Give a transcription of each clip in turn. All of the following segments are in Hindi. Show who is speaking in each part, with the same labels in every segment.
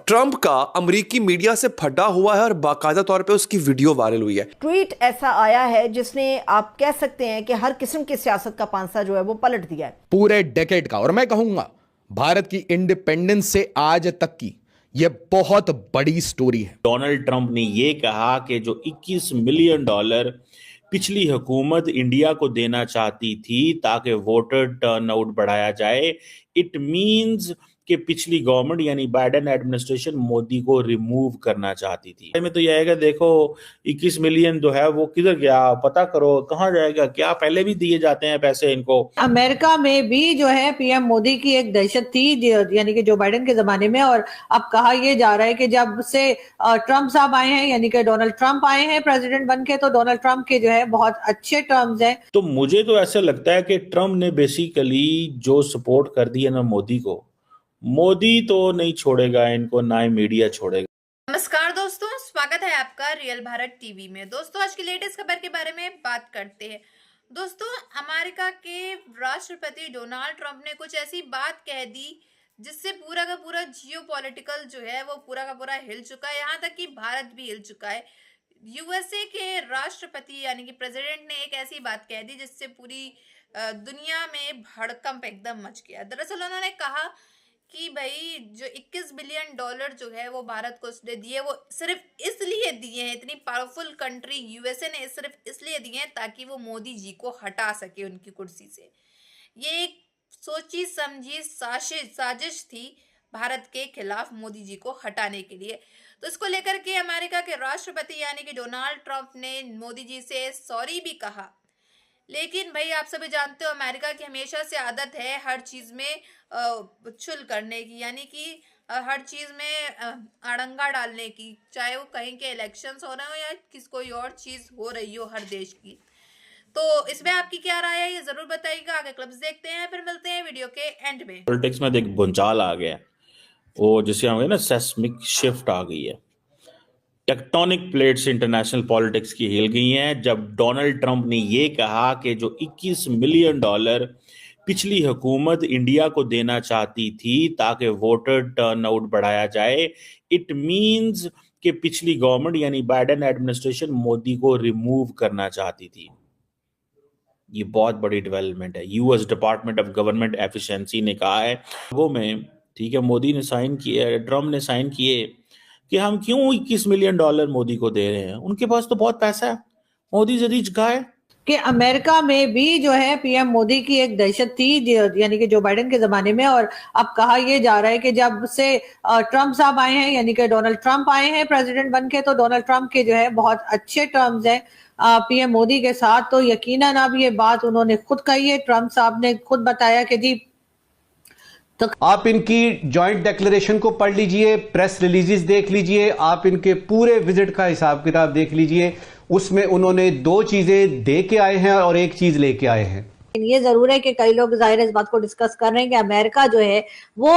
Speaker 1: ट्रंप का अमेरिकी मीडिया से फटा हुआ है और बाकायदा तौर पे उसकी वीडियो वायरल हुई है।
Speaker 2: ट्वीट ऐसा आया है जिसने आप कह सकते हैं कि हर किस्म की सियासत का पांसा जो है वो पलट दिया है
Speaker 3: पूरे डेकेड का। और मैं कहूंगा भारत की इंडिपेंडेंस से आज तक की यह बहुत बड़ी स्टोरी है।
Speaker 4: डोनाल्ड ट्रंप ने ये कहा कि जो 21 मिलियन डॉलर पिछली हुकूमत इंडिया को देना चाहती थी ताकि वोटर टर्नआउट बढ़ाया जाए, इट मींस कि पिछली गवर्नमेंट यानी बाइडेन एडमिनिस्ट्रेशन मोदी को रिमूव करना चाहती थी। में तो यह है कि देखो 21 मिलियन जो है वो किधर गया, पता करो कहाँ जाएगा, क्या पहले भी दिए जाते हैं पैसे इनको।
Speaker 5: अमेरिका में भी जो है पीएम मोदी की एक दहशत थी यानी कि जो बाइडेन के जमाने में, और अब कहा यह जा रहा है कि जब से ट्रंप साहब आए हैं यानी कि डोनाल्ड ट्रंप आए हैं प्रेसिडेंट बनके, तो डोनाल्ड ट्रंप के जो है बहुत अच्छे टर्म्स हैं।
Speaker 4: तो मुझे तो ऐसा लगता है कि ट्रंप ने बेसिकली जो सपोर्ट कर दी है ना मोदी को, मोदी तो नहीं छोड़ेगा इनको, ना ही मीडिया छोड़ेगा।
Speaker 6: नमस्कार दोस्तों, स्वागत है आपका रियल भारत टीवी में। दोस्तों आज की लेटेस्ट खबर के बारे में बात करते हैं। दोस्तों अमेरिका के राष्ट्रपति डोनाल्ड ट्रंप ने कुछ ऐसी बात कह दी जिससे पूरा का पूरा जियोपॉलिटिकल जो है वो पूरा का पूरा हिल चुका है, यहाँ तक कि भारत भी हिल चुका है। यूएसए के राष्ट्रपति यानी कि प्रेसिडेंट ने एक ऐसी बात कह दी जिससे पूरी दुनिया में भड़कंप एकदम मच गया। दरअसल उन्होंने कहा कि भाई जो 21 बिलियन डॉलर जो है वो भारत को उसने दिए, वो सिर्फ इसलिए दिए हैं, इतनी पावरफुल कंट्री यूएसए ने सिर्फ इसलिए दिए हैं ताकि वो मोदी जी को हटा सके उनकी कुर्सी से। ये एक सोची समझी साजिश थी भारत के खिलाफ मोदी जी को हटाने के लिए। तो इसको लेकर के अमेरिका के राष्ट्रपति यानी कि डोनाल्ड ट्रंप ने मोदी जी से सॉरी भी कहा। लेकिन भाई आप सभी जानते हो अमेरिका की हमेशा से आदत है हर चीज में छुल करने की, यानी कि हर चीज में अड़ंगा डालने की, चाहे वो कहीं के इलेक्शंस हो रहे हो या कोई और चीज हो रही हो हर देश की। तो इसमें आपकी क्या राय है ये जरूर बताइएगा। आगे क्लिप्स देखते हैं, फिर मिलते हैं वीडियो के एंड में।
Speaker 4: पॉलिटिक्स में एक भूचाल आ गया, वो जिसे हम ना सेस्मिक शिफ्ट आ गई है। टेक्टोनिक प्लेट्स इंटरनेशनल पॉलिटिक्स की हिल गई हैं जब डोनाल्ड ट्रंप ने ये कहा कि जो 21 मिलियन डॉलर पिछली हुकूमत इंडिया को देना चाहती थी ताकि वोटर टर्नआउट बढ़ाया जाए, इट मींस कि पिछली गवर्नमेंट यानी बाइडेन एडमिनिस्ट्रेशन मोदी को रिमूव करना चाहती थी। ये बहुत बड़ी डेवलपमेंट है। US department of government efficiency ने कहा है वो में, ठीक है, मोदी ने साइन किए, ट्रंप ने साइन किए कि हम क्यों 21 मिलियन डॉलर मोदी को दे रहे हैं, उनके पास तो बहुत पैसा है, मोदी से रिच गाय।
Speaker 5: कि अमेरिका में भी जो है पीएम मोदी की एक दहशत थी यानी कि जो बाइडेन के जमाने में, और अब कहा यह जा रहा है कि जब से ट्रंप साहब आए हैं यानी कि डोनाल्ड ट्रंप आए हैं प्रेसिडेंट बनके, तो डोनाल्ड ट्रंप के जो है बहुत अच्छे टर्म्स हैं पीएम मोदी के साथ। तो यकीनन अब ये बात उन्होंने खुद कही है, ट्रंप साहब ने खुद बताया कि जी।
Speaker 7: तो आप इनकी जॉइंट डिक्लेरेशन को पढ़ लीजिए, प्रेस रिलीजेस देख लीजिए, आप इनके पूरे विजिट का हिसाब किताब देख लीजिए। उसमें उन्होंने दो चीजें दे के आए हैं और एक चीज लेके आए हैं।
Speaker 5: ये जरूर है कि कई लोग जाहिर इस बात को डिस्कस कर रहे हैं कि अमेरिका जो है वो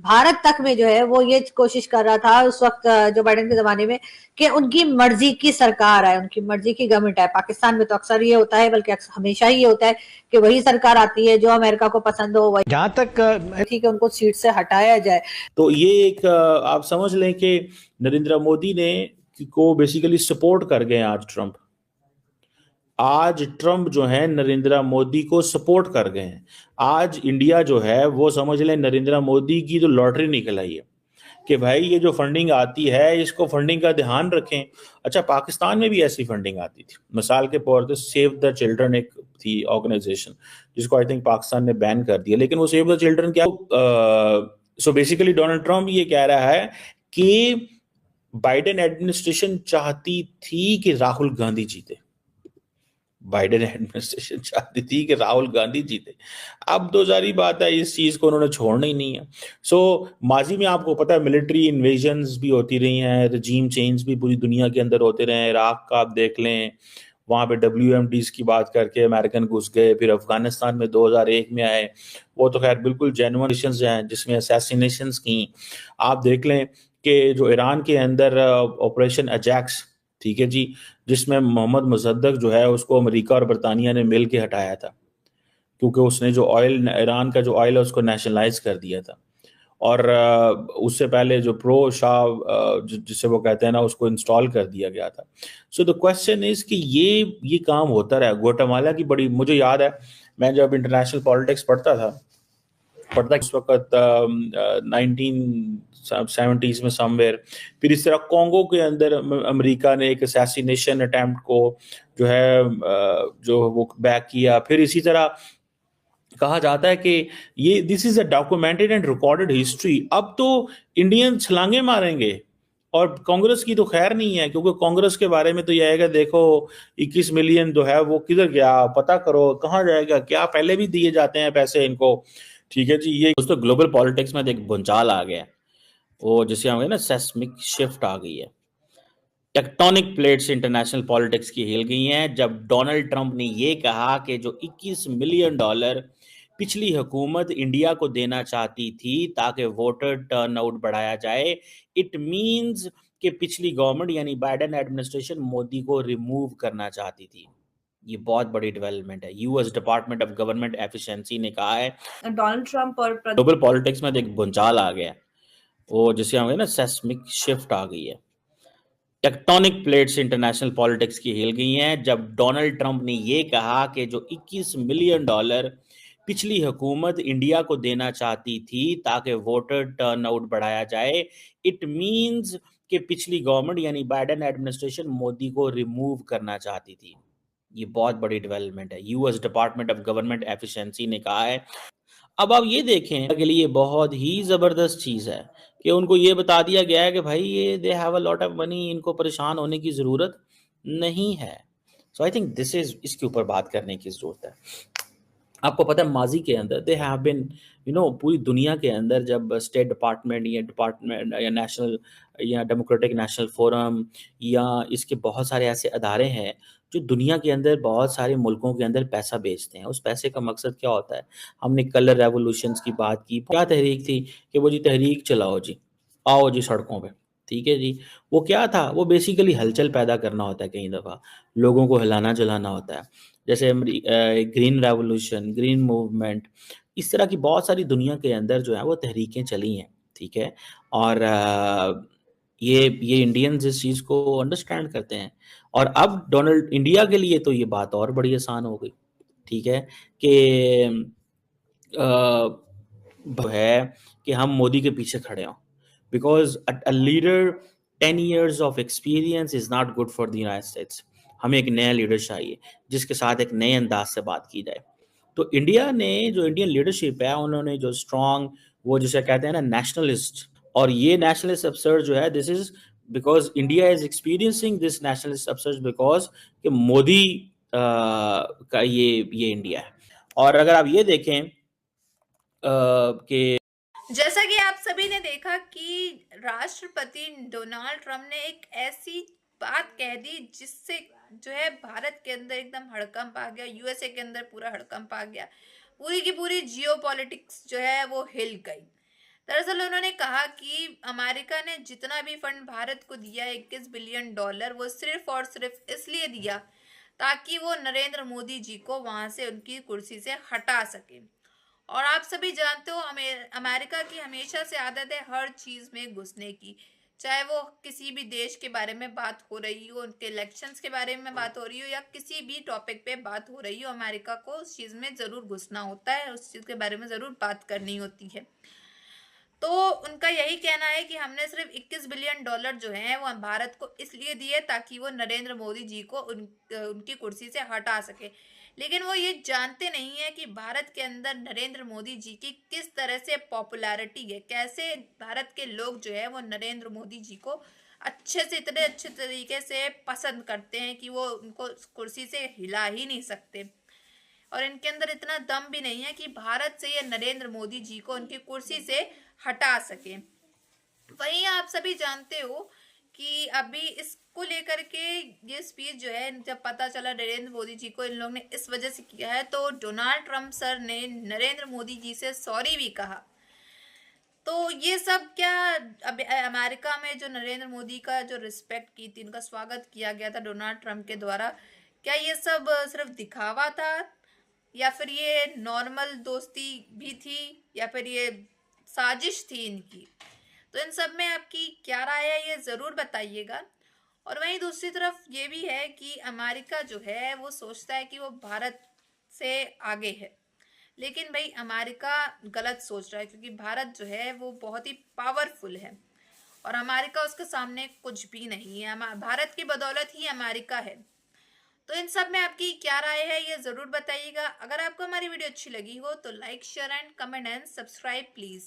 Speaker 5: भारत तक में जो है वो ये कोशिश कर रहा था उस वक्त जो बाइडेन के जमाने में कि उनकी मर्जी की सरकार आए, उनकी मर्जी की गवर्नमेंट आए। पाकिस्तान में तो अक्सर ये होता है, बल्कि हमेशा ही ये होता है कि वही सरकार आती है जो अमेरिका को पसंद हो, वही जहां तक ठीक है उनको सीट से हटाया जाए।
Speaker 4: तो ये एक आप समझ लें कि नरेंद्र मोदी ने को बेसिकली सपोर्ट कर गए आज ट्रंप जो है नरेंद्र मोदी को सपोर्ट कर गए हैं। आज इंडिया जो है वो समझ लें नरेंद्र मोदी की तो लॉटरी निकल आई है कि भाई ये जो फंडिंग आती है इसको फंडिंग का ध्यान रखें। अच्छा, पाकिस्तान में भी ऐसी फंडिंग आती थी, मिसाल के तौर पे सेव द चिल्ड्रन एक थी ऑर्गेनाइजेशन जिसको आई थिंक पाकिस्तान ने बैन कर दिया, लेकिन वो सेव द चिल्ड्रन क्या, सो बेसिकली डोनाल्ड ट्रंप ये कह रहा है कि बाइडेन एडमिनिस्ट्रेशन चाहती थी कि राहुल गांधी जीते, बाइडेन एडमिनिस्ट्रेशन चाहती थी कि राहुल गांधी जीते। अब तो जारी बात है इस चीज को उन्होंने छोड़ना ही नहीं है। सो माजी में आपको पता है मिलिट्री इन्वेजन्स भी होती रही हैं, रजीम चेंज भी पूरी दुनिया के अंदर होते रहे हैं। इराक का आप देख लें, वहाँ पे WMDs की बात करके अमेरिकन घुस गए, फिर अफगानिस्तान में 2001 में आए, वो तो खैर बिल्कुल जेन्युइन मिशंस हैं जिसमें असैसिनेशंस की। आप देख लें कि जो ईरान के अंदर ऑपरेशन अजैक्स, ठीक है जी, जिसमें मोहम्मद मुसद्दक जो है उसको अमेरिका और बरतानिया ने मिल के हटाया था क्योंकि उसने जो ऑयल, ईरान का जो ऑयल है उसको नेशनलाइज कर दिया था। और उससे पहले जो प्रो शाह जिसे वो कहते हैं ना, उसको इंस्टॉल कर दिया गया था। सो द क्वेश्चन इज कि ये काम होता रहा। ग्वाटेमाला की बड़ी, मुझे याद है मैं जब इंटरनेशनल पॉलिटिक्स पढ़ता उस वक्त 1970s में समवेयर, फिर इस तरह कॉन्गो के अंदर अमेरिका ने एक असैसिनेशन अटेम्प्ट को जो है जो वो बैक किया। फिर इसी तरह कहा जाता है कि ये this is a documented and recorded history. अब तो इंडियन छलांगे मारेंगे, और कांग्रेस की तो खैर नहीं है, क्योंकि कांग्रेस के बारे में तो यह है कि देखो 21 मिलियन जो है वो किधर गया, पता करो कहाँ जाएगा, क्या पहले भी दिए जाते हैं पैसे इनको। ठीक है जी। ये दोस्तों ग्लोबल पॉलिटिक्स में एक भूचाल आ गया, वो जिसे हम ना सेस्मिक शिफ्ट आ गई है। टेक्टोनिक प्लेट्स इंटरनेशनल पॉलिटिक्स की हिल गई हैं जब डोनाल्ड ट्रंप ने ये कहा कि जो $21 मिलियन पिछली हुकूमत इंडिया को देना चाहती थी ताकि वोटर टर्नआउट बढ़ाया जाए, इट मींस कि पिछली गवर्नमेंट यानी बाइडेन एडमिनिस्ट्रेशन मोदी को रिमूव करना चाहती थी। ये बहुत बड़ी डेवलपमेंट है। US department of government efficiency ने कहा है
Speaker 6: डोनाल्ड ट्रंप और
Speaker 4: ग्लोबल पॉलिटिक्स में एक भूचाल आ गया, वो जिसे हम ना सेस्मिक शिफ्ट आ गई है। टेक्टोनिक प्लेट्स इंटरनेशनल पॉलिटिक्स की हिल गई हैं जब डोनाल्ड ट्रंप ने ये कहा कि जो $21 मिलियन पिछली हुकूमत इंडिया को देना चाहती थी ताकि वोटर टर्नआउट बढ़ाया जाए, इट मींस कि पिछली गवर्नमेंट यानी बाइडेन एडमिनिस्ट्रेशन मोदी को रिमूव करना चाहती थी। ये बहुत बड़ी डेवलपमेंट है। US department of government efficiency ने कहा है। अब आप ये देखें के लिए बहुत ही जबरदस्त चीज है कि उनको ये बता दिया गया है कि भाई ये they have a lot of money, इनको परेशान होने की जरूरत नहीं है। सो आई थिंक दिस इज, इसके ऊपर बात करने की जरूरत है। आपको पता है माजी के अंदर दे हैव बिन पूरी दुनिया के अंदर जब स्टेट डिपार्टमेंट या नेशनल या डेमोक्रेटिक नेशनल फोरम या इसके बहुत सारे ऐसे अदारे हैं जो दुनिया के अंदर बहुत सारे मुल्कों के अंदर पैसा बेचते हैं। उस पैसे का मकसद क्या होता है? हमने कलर रेवोल्यूशंस की बात की, क्या तहरीक थी कि वो जी तहरीक चलाओ जी, आओ जी सड़कों पे। ठीक है जी। वो क्या था? वो बेसिकली हलचल पैदा करना होता है, कई दफ़ा लोगों को हिलाना जलाना होता है। जैसे ग्रीन रेवोल्यूशन, ग्रीन मूवमेंट, इस तरह की बहुत सारी दुनिया के अंदर जो है वो तहरीकें चली हैं। ठीक है। और ये इंडियंस इस चीज़ को अंडरस्टैंड करते हैं। और अब डोनाल्ड इंडिया के लिए तो ये बात और बड़ी आसान हो गई। ठीक है कि है कि हम मोदी के पीछे खड़े हों, because a leader 10 years of experience is not good for the United states. हमें एक नया लीडर चाहिए जिसके साथ एक नए अंदाज से बात की जाए। तो इंडिया ने जो इंडियन लीडरशिप है, उन्होंने जो स्ट्रॉन्ग, वो जिसे कहते हैं ना नेशनलिस्ट, और ये नेशनलिस्ट अपसर्ज जो है, this is because India is experiencing this nationalist upsurge because कि मोदी का ये इंडिया है। और अगर आप ये देखें कि
Speaker 6: जैसा कि आप सभी ने देखा कि राष्ट्रपति डोनाल्ड ट्रंप ने एक ऐसी बात कह दी जिससे जो है भारत के अंदर एकदम हड़कंप आ गया, यूएसए के अंदर पूरा हड़कंप आ गया, पूरी की पूरी जियो पॉलिटिक्स जो है वो हिल गई। दरअसल उन्होंने कहा कि अमेरिका ने जितना भी फंड भारत को दिया है $21 बिलियन, वो सिर्फ और सिर्फ इसलिए दिया ताकि वो नरेंद्र मोदी जी को वहां से उनकी कुर्सी से हटा सके। और आप सभी जानते हो अमेरिका की हमेशा से आदत है हर चीज में घुसने की, चाहे वो किसी भी देश के बारे में बात हो रही हो, उनके इलेक्शंस के बारे में बात हो रही हो, या किसी भी टॉपिक पे बात हो रही हो, अमेरिका को उस चीज में जरूर घुसना होता है, उस चीज के बारे में जरूर बात करनी होती है। तो उनका यही कहना है कि हमने सिर्फ $21 बिलियन जो है वो भारत को इसलिए दिए ताकि वो नरेंद्र मोदी जी को उनकी कुर्सी से हटा सके। लेकिन वो ये जानते नहीं है कि भारत के अंदर नरेंद्र मोदी जी की किस तरह से पॉपुलैरिटी है, कैसे भारत के लोग जो है वो नरेंद्र मोदी जी को अच्छे से, इतने अच्छे तरीके से पसंद करते हैं कि वो उनको कुर्सी से हिला ही नहीं सकते। और इनके अंदर इतना दम भी नहीं है कि भारत से ये नरेंद्र मोदी जी को उनकी कुर्सी से हटा सके। वहीं आप सभी जानते हो कि अभी इसको लेकर के ये स्पीच जो है, जब पता चला नरेंद्र मोदी जी को इन लोगों ने इस वजह से किया है, तो डोनाल्ड ट्रंप सर ने नरेंद्र मोदी जी से सॉरी भी कहा। तो ये सब क्या अब अमेरिका में जो नरेंद्र मोदी का जो रिस्पेक्ट की थी, उनका स्वागत किया गया था डोनाल्ड ट्रंप के द्वारा, क्या ये सब सिर्फ दिखावा था, या फिर ये नॉर्मल दोस्ती भी थी, या फिर ये साजिश थी इनकी। तो इन सब में आपकी क्या राय है ये ज़रूर बताइएगा। और वहीं दूसरी तरफ ये भी है कि अमेरिका जो है वो सोचता है कि वो भारत से आगे है, लेकिन भाई अमेरिका गलत सोच रहा है, क्योंकि भारत जो है वो बहुत ही पावरफुल है और अमेरिका उसके सामने कुछ भी नहीं है। भारत की बदौलत ही अमेरिका है। तो इन सब में आपकी क्या राय है ये ज़रूर बताइएगा। अगर आपको हमारी वीडियो अच्छी लगी हो तो like, share and comment and subscribe please.